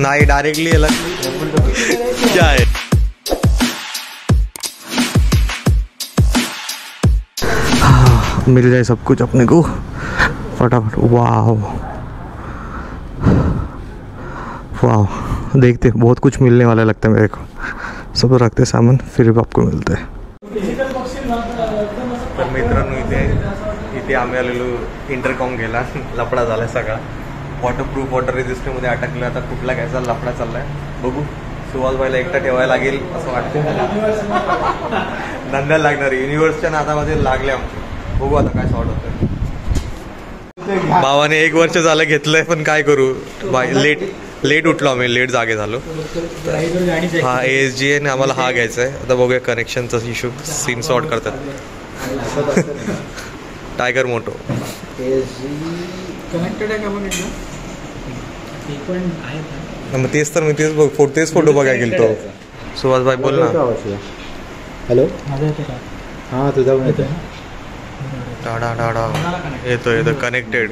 नहीं डायरेक्टली अलग क्या है। मिल जाए सब कुछ अपने को फटाफट। वाह वाह, देखते बहुत कुछ मिलने वाला लगता है मेरे को। सब रखते सामान फिर आपको मिलते हैं। तर मित्रांनो इथे आम्ही आलेलो इंटरकॉम घ्यायला, लफडा झाला सगळा। वॉटरप्रूफ वॉटर रेजिस्टरमध्ये अटकलं, आता कुठला घ्यायचा लफडा चाललाय बघू। सुवास भाईला एकटा ठेवायला लागेल असं वाटतं, धंदा लागणार युनिव्हर्सच्या नादामध्ये लागले आमचे। बघू आता काय सॉर्ट होतं। भावाने 1 वर्ष झालं घेतलंय, पण काय करू लेट उठलो आम्ही, लेट जागे झालो। हा ASG आहे, आम्हाला हा घ्यायचा आहे। आता बघूया कनेक्शनचा इश्यू, सिम सॉर्ट करतात। टायगर मोटो कनेक्टेड आहे का मग एकदा? ते पण आहे ना, मग तेच तर मी तेच फोटो बघायला गेलतो। सुहास भाई बोल ना। हॅलो, माझा येतो का? हां तुझा पण येतोय। डाडा डाडा येतो कनेक्टेड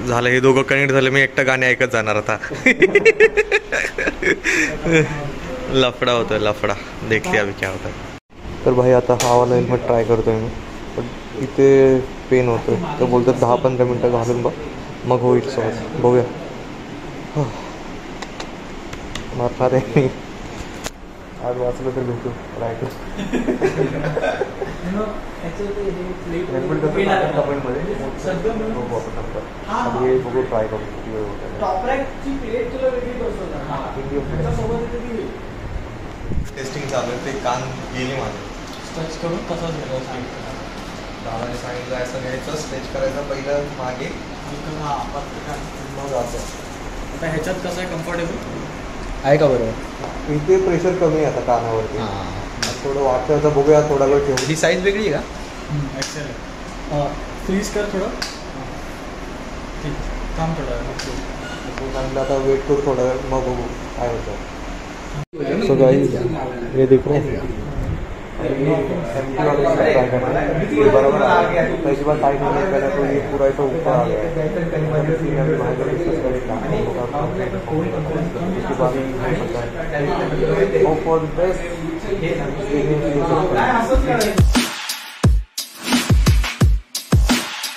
झालं। हे दोघं कनेक्ट झाले, मी एकटा गाणे ऐकत जाणार आता। लफडा होतोय लफडा, देखते अभी क्या होता है। तर भाई आता हा वाला हेल्मेट ट्राय करतोय मी, पण इथे पेन होतोय। तर बोलतात 10-15 मिनटं घालून बघ मग होईल सहज। बघूया मारणार आहे मी आज, वाचलं तर भेटू ट्राय करू। बघू ट्राय करू। टेस्टिंग चालू आहे, ते कान गेली माझे स्ट्रेच करून तसंच घ्यायचं। दादाने सांगितलं असं घ्यायचं, स्ट्रेच करायचं पहिलं मागे मग असं। आता ह्याच्यात कसं आहे, कम्फर्टेबल आहे का बरोबर? इथे प्रेशर कमी आहे आता कानावरती, थोडं वाटतं आता। बघूया थोडा वेळ ठेवू। ही साईज वेगळी आहे का? एक्सेल फ्रीज कर थोडं, ठीक काम थोडं सांगितलं आता वेट करू थोडा वेळ, मग बघू काय होतं। सो गाइस ये देखो बराबर आ गया, पहली बार टाइट होने पहले तो ये पूरा ऐसा ऊपर आ गया।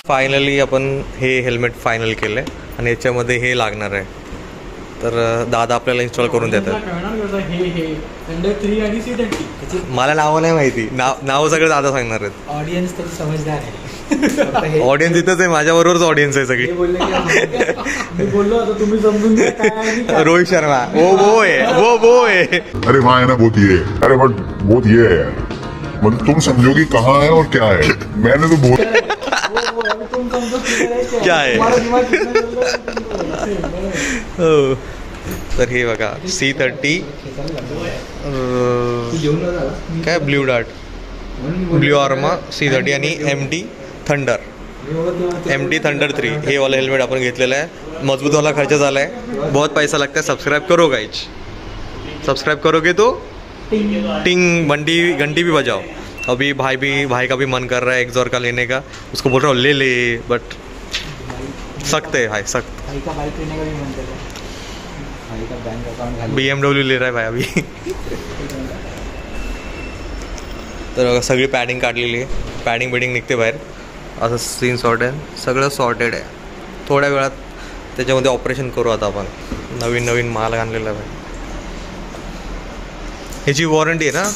फायनली आपण हे हेल्मेट फायनल केलंय आणि याच्यामध्ये हे लागणार आहे। तर दादा आपल्याला इन्स्टॉल करून देतात। मला नावं नाही माहिती, नाव सगळं दादा सांगणार आहेत। ऑडियन्स तर समजदार आहे। ऑडियन्स इथंच आहे, माझ्याबरोबरच ऑडियन्स आहे सगळी। मी बोललो आता तुम्ही समजून घ्या काय आहे। रोहित शर्मा वो है। अरे वहाँ है ना बहुत ये, अरे बट बहुत ये है, मतलब तुम समझोगे कहाँ है और क्या है। मैंने तो बहुत क्या है। तर हे बघा C30 काय blue dart, blue Arma C30 आणि MT थंडर 3 हे वाला हेल्मेट आपण घेतलेलं आहे। मजबूत वाला खर्च झाला है, बहुत पैसा लगता है। सब्सक्राइब करो गाइज, सब्सक्राइब करोगे तो टिंग घंटी भी बजाओ। अभी भाई का भी मन कर रहा है एक्सॉर का लेने का, उसको बोल रहा हूँ ले बट सकते है भाई, सख्त। भाई का बाइक लेने का भी मन कर रहा है, भाई का बैंक अकाउंट BMW ले रहा है भाई अभी। तर सगळी पॅडिंग काढलेली आहे, पॅडिंग निघते बाहेर। असं सीन सॉर्ट आहे, सगळं सॉर्टेड आहे। थोड्या वेळात त्याच्यामध्ये ऑपरेशन करू आता आपण। नवीन माल आणलेला आहे। ह्याची वॉरंटी आहे ना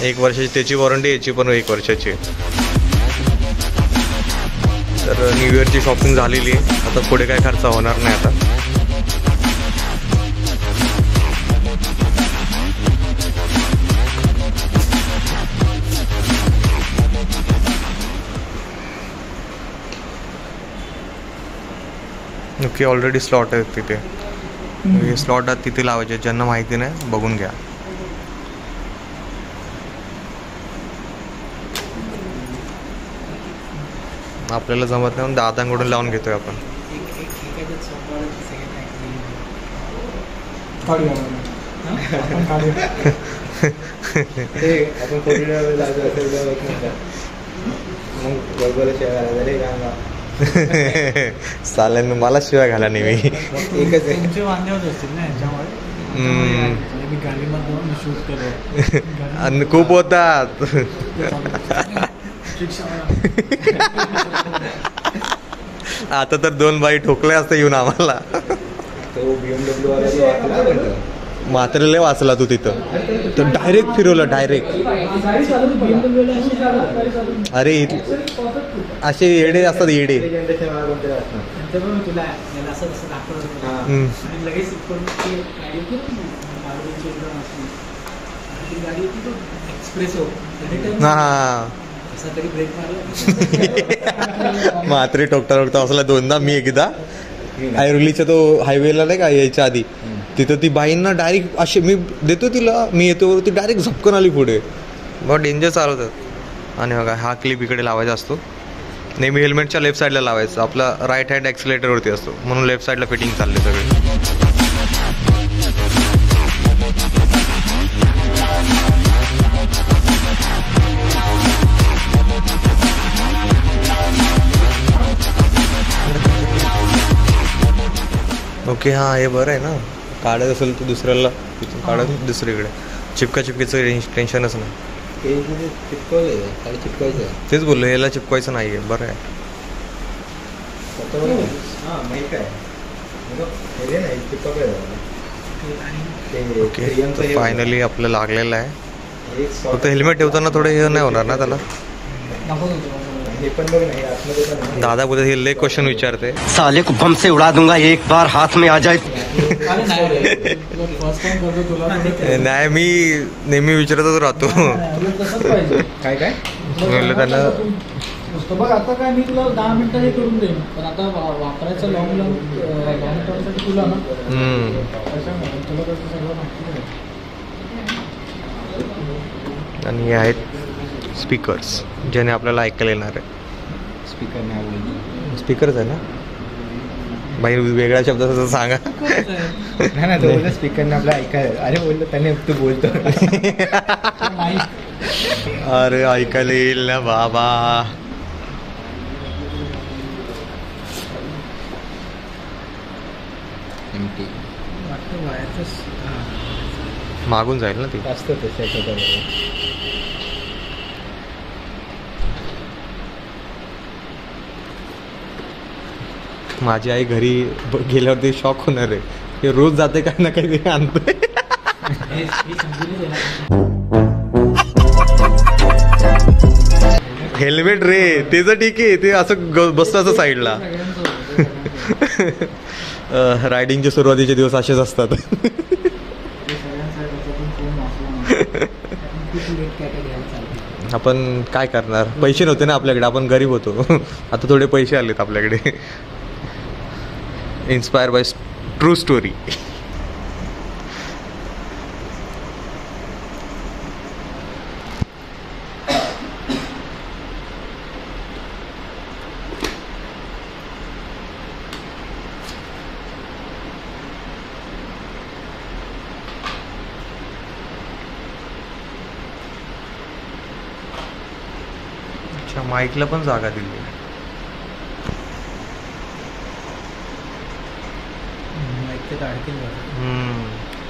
1 वर्षाची, त्याची वॉरंटी, याची पण 1 वर्षाची आहे। तर न्यू इयरची शॉपिंग झालेली आहे, आता पुढे काय खर्च होणार नाही आता। ओके, ऑलरेडी स्लॉट आहेत तिथे, हे स्लॉट आहेत तिथे लावायचे। ज्यांना माहिती नाही बघून घ्या। आपल्याला जमत नाही, दादांकडून लावून घेतोय आपण। साल्यानं मला शिवाय घाला नेहमी. एकच आहे. तुमचे वांदे होत असतील ना याच्यामुळे. मी गाडीमध्ये जाऊन शूट केलं. आणि खूप होतात. आता तर 2 बाई ठोकले असते येऊन आम्हाला. तो BMW वाला जो वाचला म्हणतो. म्हातारे लय वाचला तू तिथं. तर डायरेक्ट फिरवलं डायरेक्ट. अरे असे येडे असतात येडे. जनरेशन वाला कोणतरी असणार. तुला याला असं असं दाखवलं हम्म. आणि लगेच इकडून ती गाडी होती ना, मारुतीची एकदम अशी. ती गाडी होती तो एक्सप्रेसो. हा असा तरी ब्रेक मारला. म्हातारे ठोकता असला 2दा. मी एकदा ऐरोलीच्या तो हायवेला नाही का यायच्या आधी तिथं ती बाईंना डायरेक्ट असे मी देतो तिला, मी येतो ती डायरेक्ट झपकन आली पुढे. बहुत डेंजर चालवतात. आणि बघा हा क्लिप इकडे लावायचा असतो. नेहमी हेल्मेटच्या लेफ्ट साईडला लावायचं. आपला राईट हँड ॲक्सिलेटरवरती असतो म्हणून लेफ्ट साईडला फिटिंग चालले सगळे. ओके हां हे बरं आहे ना. काढत असेल तर दुसऱ्याला काढत दुसरीकडे. चिपकायचं टेन्शनच नाही. चिपकवलं खाली चिपकायचं. तेच बोललो याला चिपकायचं नाही आहे. बरं आहे. हां माहीत आहे. हे नाही चिपकवलं. ओके फायनली आपलं लागलेलं आहे. फक्त हेल्मेट ठेवताना थोडं हे नाही होणार ना त्याला. हे पण बघ नाही आतमध्ये पण आहे. दादा बोलत हे लय क्वेश्चन विचारते. साले को बम से उड़ा दूंगा एक बार हाथ में आ जाए. फर्स्ट टाइम करतो तुला. नाही मी नेहमी विचारतच राहतो. तसंच पाहिजे. काय काय म्हणलं त्यांना नुसतं बघ आता काय मी तुला 10 मिनिटं हे करून देईन, पण आता वापरायचं लॉंग टर्मसाठी तुला ना त्याच्यामुळे तुला कसं सगळं माहिती आहे. आणि हे आहेत स्पीकर्स ज्याने आपल्याला ऐकायला येणार आहे. स्पीकर नाही आवडली. स्पीकरच आहे ना बाई. वेगळ्या शब्दात सांगा. नाही ना तो बोलला स्पीकरने आपलं ऐकायला. अरे बोललो त्याने तू बोलतो. अरे ऐकायला येईल ना बाबा. वाटतं वायाचंच. मागून जाईल ना ती. जास्त त्याच्या माझी आई घरी गेल्यावरती शॉक होणार आहे. हे रोज जाते काही ना काही आणतोय. हेल्मेट रे ते तर ठीक आहे. ते असं बसतं असं साईडला. रायडिंगचे सुरुवातीचे दिवस असेच असतात. आपण काय करणार. पैसे नव्हते ना आपल्याकडे. आपण गरीब होतो. आता थोडे पैसे आलेत आपल्याकडे. Inspire by true story. अच्छा माईकला पण जागा दिली. ते काढतील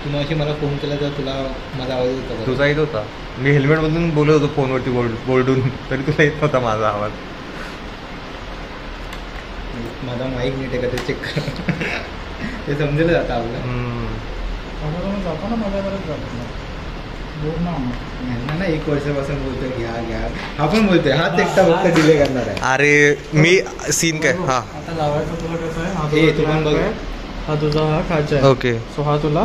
तू अशी मला फोन केला तर तुला माझा आवाज येत होता. तुझा येत होता. मी हेल्मेटमधून बोलत होतो फोनवरती बोलडून तरी तुला येत नव्हता माझा आवाज. माझा माईक नीट आहे का ते चेक कर. ते समजेल जातं आपलं. जातो ना माझ्या बरंच जातो ना 1 वर्षापासून बोलतोय घ्या घ्या. हा पण बोलतोय. हाच एकटा फक्त डिले करणार आहे. अरे मी सीन काय हा आता लावायचं तुला कसं आहे. हे तू पण बघ. हा तुझा हा खायचा आहे. ओके सो हा तुला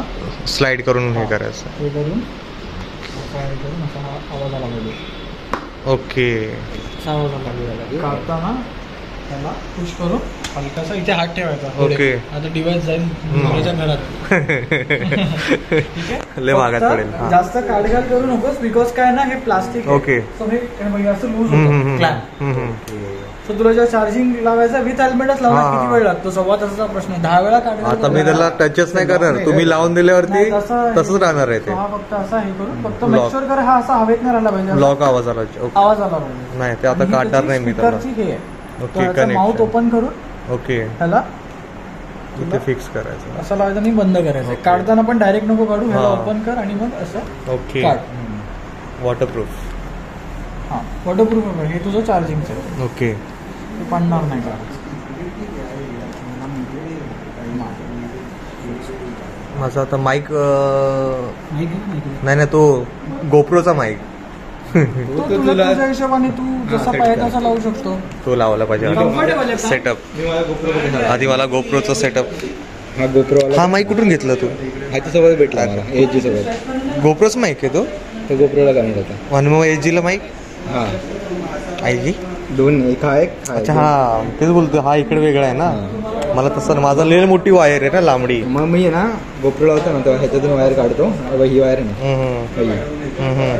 स्लाइड करून हे करायचं. हे करून असा हे करून असा हा आवाज आला पाहिजे. ओके असा आवाज आला पाहिजे. काढताना त्याला पुश करून हलकासा इथे हात ठेवायचा. ओके. आता डिवाइस जाईल मुलाच्या घरात. लय महागात पडेल. फक्त जास्त काढघाल करू नकोस बिकॉज काय ना हे प्लास्टिक ओके. सो हे असं लूज होतं क्लॅम्प. सो तुला जेव्हा चार्जिंग लावायचं विथ हेल्मेटच लावणार किती वेळ लागतो. 1.25 तासाचा प्रश्न आहे. 10 वेळा काढ. आता मी त्याला टचच नाही करणार. तुम्ही लावून दिल्यावरती तसंच राहणार आहे ते. हा फक्त असा हे करून फक्त मेक शुअर कर हा असा हवेत नाही राहिला पाहिजे. ब्लॉक आवाज आला. आवाज आला पाहिजे. नाही ते आता काढणार नाही मी त्याला. स्पीकरची हे आहे ओके माउथ कनेक्शन ओपन करून ओके ह्याला इथे फिक्स करायचं असं लावायचं आणि बंद करायचं. काढताना पण डायरेक्ट नको काढू, ह्याला हां. ओपन कर आणि मग असं ओके काढ. वॉटरप्रूफ हां वॉटरप्रूफ आहे. हे तुझं चार्जिंगचं आहे, ओके ते पडणार नाही का. माझा आता माईक नाही तो गोप्रोचा माईक तुझ्या हिशोबाने तू जसा पाहिजे तसा लावू शकतो. तो लावला Comfortable आहे पाहिजे का? सेटअप. मी मला गोप्रो आधी मला गोप्रोचा सेटअप. हा गोप्रो हा माईक कुठून घेतला तू? ह्याच्यासोबत भेटला मला एजी सोबत. गोप्रोच माईक आहे तो. तो गोप्रोला कनेक्ट होता. आणि मग एजीला माईक हा आय जी. दोन एक हा एक हा अच्छा हा तेच बोलतो. हा इकडे वेगळा आहे ना. मला तसं माझा लय मोठी वायर आहे ना लांबडी. मग मी आहे ना गोप्रोला होता ना तेव्हा ह्याच्यातून वायर काढतो. ही वायर आहे ना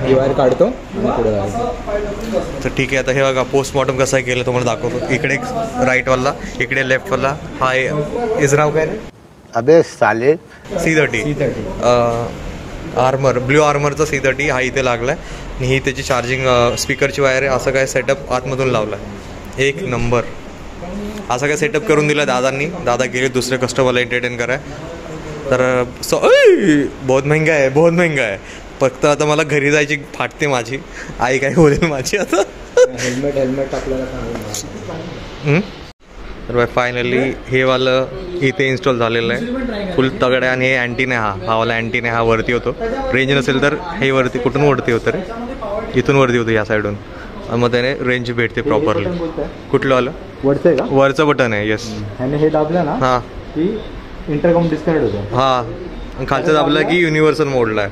ही वायर काढतो आणि पुढे लावतो. तर ठीक आहे. आता हे बघा पोस्टमॉर्टम कसं केलं तुम्हाला दाखवतो. इकडे राईटवाला, इकडे लेफ्टवाला. हा इज नाव काय रे? अबे साले C30 आर्मर, ब्ल्यू आर्मरचा C30 हा इथे लागला आहे. आणि ही त्याची चार्जिंग स्पीकरची वायर आहे. असं काय सेटअप आतमधून लावला आहे. एक नंबर असं काय सेटअप करून दिला दादांनी. दादा गेले दुसरे कस्टमरला एंटरटेन कराय. तर बहुत महंगा आहे, बहुत महंगा आहे. फक्त आता मला घरी जायची फाटते माझी. आई काय बोलेल माझी आता. हेल्मेट आपल्याला सांगू. तर फायनली हे वालं इथे इन्स्टॉल झालेलं आहे. फुल तगड आहे. आणि हे अँटीने हा वाला अँटीने हा वरती होतो. रेंज नसेल तर हे वरती कुठून वरती होतं रे? इथून वरती होतं या साईडून. मग त्याने रेंज भेटते प्रॉपरली. कुठलं वालं? वरचं आहे का? वरचं बटन आहे. येस. ह्याने हे दाबलं ना हां की इंटरकॉम डिस्कनेक्ट होतो. हां खालचं दाबलं की युनिव्हर्सल मोडला आहे.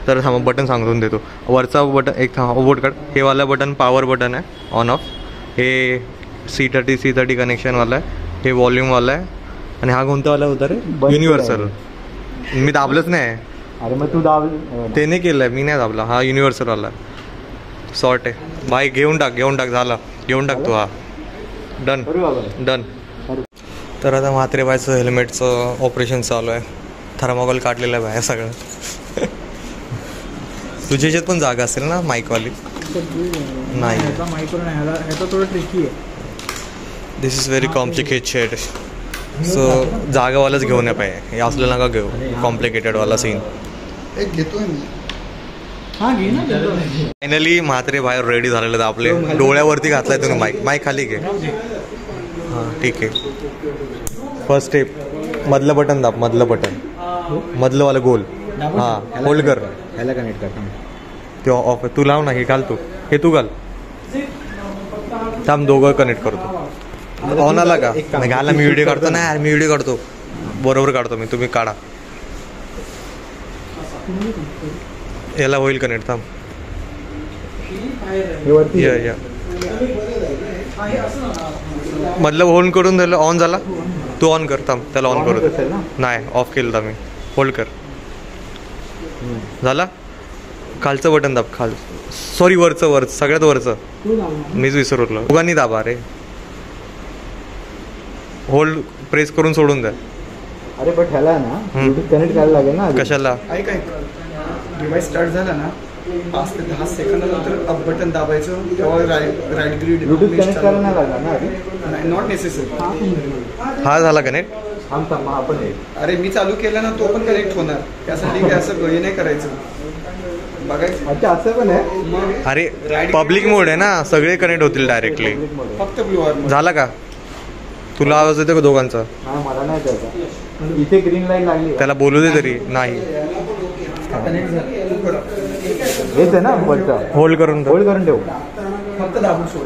तर थांबा बटन सांगून देतो. वरचा बटन एक बोट काढ. हे वाला बटन पॉवर बटन आहे ऑन ऑफ. हे C30 कनेक्शनवाला आहे. हे वॉल्यूमवाला आहे. आणि हा कोणतावाला होता रे? युनिव्हर्सल. मी दाबलंच नाही. अरे मग तू दाब. त्याने केलं आहे, मी नाही दाबला. हा युनिव्हर्सलवाला सॉर्ट आहे. बाय घेऊन टाक झाला. घेऊन टाकतो. हा डन डन. तर आता म्हात्रे बायचं हेल्मेटचं ऑपरेशन चालू आहे. थर्माकोल काढलेलं आहे बाहेर सगळं. तुझ्या ह्याच्यात पण जागा असेल ना माईकवाली? नाही. ह्याचा थोडं ट्रिकी आहे. दिस इज व्हेरी कॉम्प्लिकेटेड. सो जागावालाच घेऊन ये पाहिजे. हे असलं नका घेऊ कॉम्प्लिकेटेडवाला सीन. एक घेतोय मी. हां घे ना. फायनली म्हात्रे बाहेर रेडी झालेले आहेत आपले. डोळ्यावरती घातलाय तुम्ही माईक खाली घे. हां ठीक आहे. फर्स्ट स्टेप मधलं बटन दाब. मधलं वाला गोल. हां होल्ड कर. ह्याला कनेक्ट करतो. ते ऑफ तू लाव ना. हे घाल तू. हे तू घाल. थांब दोघं कनेक्ट करतो. ऑन आला का? नाही घाला. मी व्हिडिओ काढतो ना यार. मी व्हिडिओ काढतो बरोबर काढतो मी. तुम्ही काढा. याला होईल कनेक्ट. थांब या मधलं होल्ड करून झालं. ऑन झाला. तू ऑन कर. थांब त्याला ऑन करू दे. नाही ऑफ केलं तर मी. होल्ड कर. झाला. खालचं बटन दाब. सॉरी वरचं सगळ्यात वरचं. मीच विसरलो. उगानी दाबा रे. होल्ड प्रेस करून सोडून द्या. अरे बट ह्याला ना ब्लूटूथ कनेक्ट करायला लागेल ना. कशाला? ऐक डिव्हाइस स्टार्ट झाला ना 5 ते 10 सेकंदानंतर अप बटन दाबायचं. तेव्हा राईट ग्रीड ब्लूटूथ कनेक्ट करायला नाही लागणार ना आधी. Not necessary. हा झाला कनेक्ट. थांब आपण अरे मी चालू केला ना तो पण कनेक्ट होणार. त्यासाठी काय असं हे नाही करायचं. बघायचं. अच्छा असं पण आहे. मग अरे पब्लिक मोड आहे ना. सगळे कनेक्ट होतील डायरेक्टली. फक्त ब्लू आर्मर. झाला का? तुला आवाज येतो का दोघांचा? हा मला नाही त्याचा. इथे ग्रीन लाईट लागली. त्याला बोलू दे तरी. नाही हेच आहे ना वरचा. होल्ड करून ठेव. होल्ड करून ठेवू. फक्त दाबून सोड.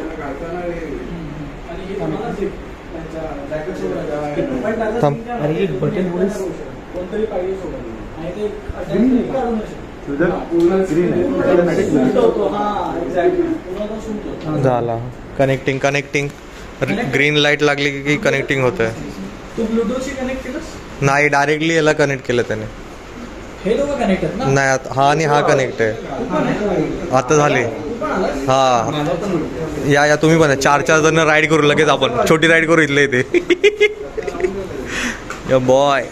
थांब. अरे एक बटन वॉइस कोणतरी पाहिजे सोबत. आणि ते तुझं ग्रीन आहे. झाला कनेक्टिंग. ग्रीन लाईट लागली की कनेक्टिंग होत आहे. तू ब्लूटूथशी कनेक्ट केलंस? नाही डायरेक्टली याला कनेक्ट केलं त्याने. हे दोघं कनेक्ट आहेत ना? नाही हा आणि हा कनेक्ट आहे. आता झाले. हा या तुम्ही पण 4 जण राईड करू लगेच. आपण छोटी राईड करू इथले इथे. Boy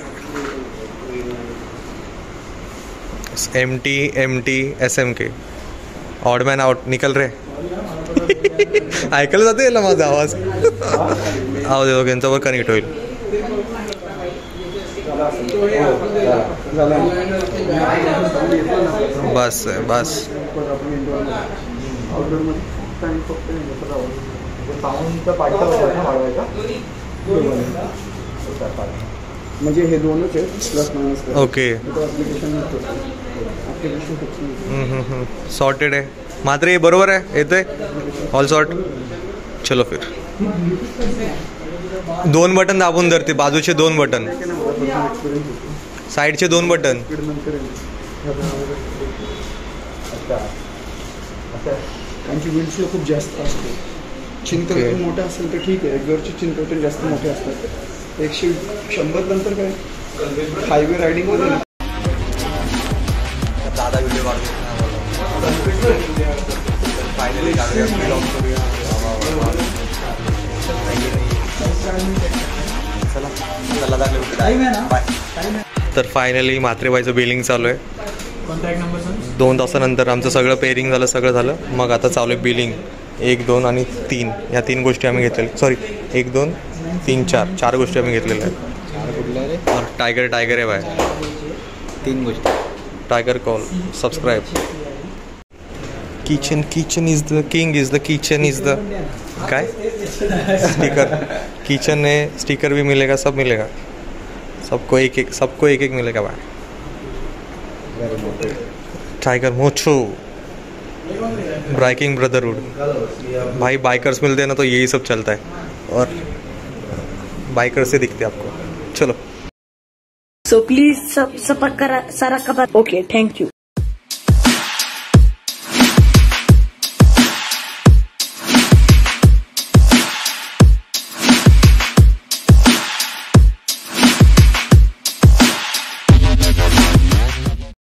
MT SMK odd man out. निकल रे. ऐकायला जाते याला माझा आवाज. आवाज येतो यांच्यावर कनेक्ट होईल. बस बस. म्हणजे हे दोनच आहेत प्लस मायनस. ओके. सॉर्टेड आहे मात्र हे बरोबर आहे येतंय ऑल सॉर्ट. चलो फिर 2 बटन दाबून धरते बाजूचे 2 बटन साईडचे 2 बटन. त्यांची विंडशील खूप जास्त असते. चिंतन मोठं असेल तर ठीक आहे. घरची चिंतन जास्त मोठे असतात. 100 नंतर काय हायवे रायडिंग मध्ये दादा व्हिडिओ फायनली तर फायनली म्हात्रेबाईचं बिलिंग चालू आहे. कॉन्टॅक्ट नंबर सांग. 2 तासानंतर आमचं सगळं पेअरिंग झालं सगळं झालं. मग आता चालू आहे बिलिंग. 1, 2 आणि 3 ह्या 3 गोष्टी आम्ही घेतलेल्या. सॉरी 1, 2, 3, 4 गोष्टी आम्ही घेतलेल्या आहेत. टायगर आहे बाय. 3 गोष्टी. Tiger call subscribe. Kitchen is the king is the kitchen is the काय स्टिकर. किचन है स्टिकर भी मिलेगा सब मिलेगा. सबको एक एक मिलेगा भाई. टाइगर मोचो बाइकिंग ब्रदरहुड भाई. बाइकर्स मिलते हैं ना तो यही सब चलता है और बाइकर से दिखते हैं आपको. चलो So please subscribe. Okay, thank you.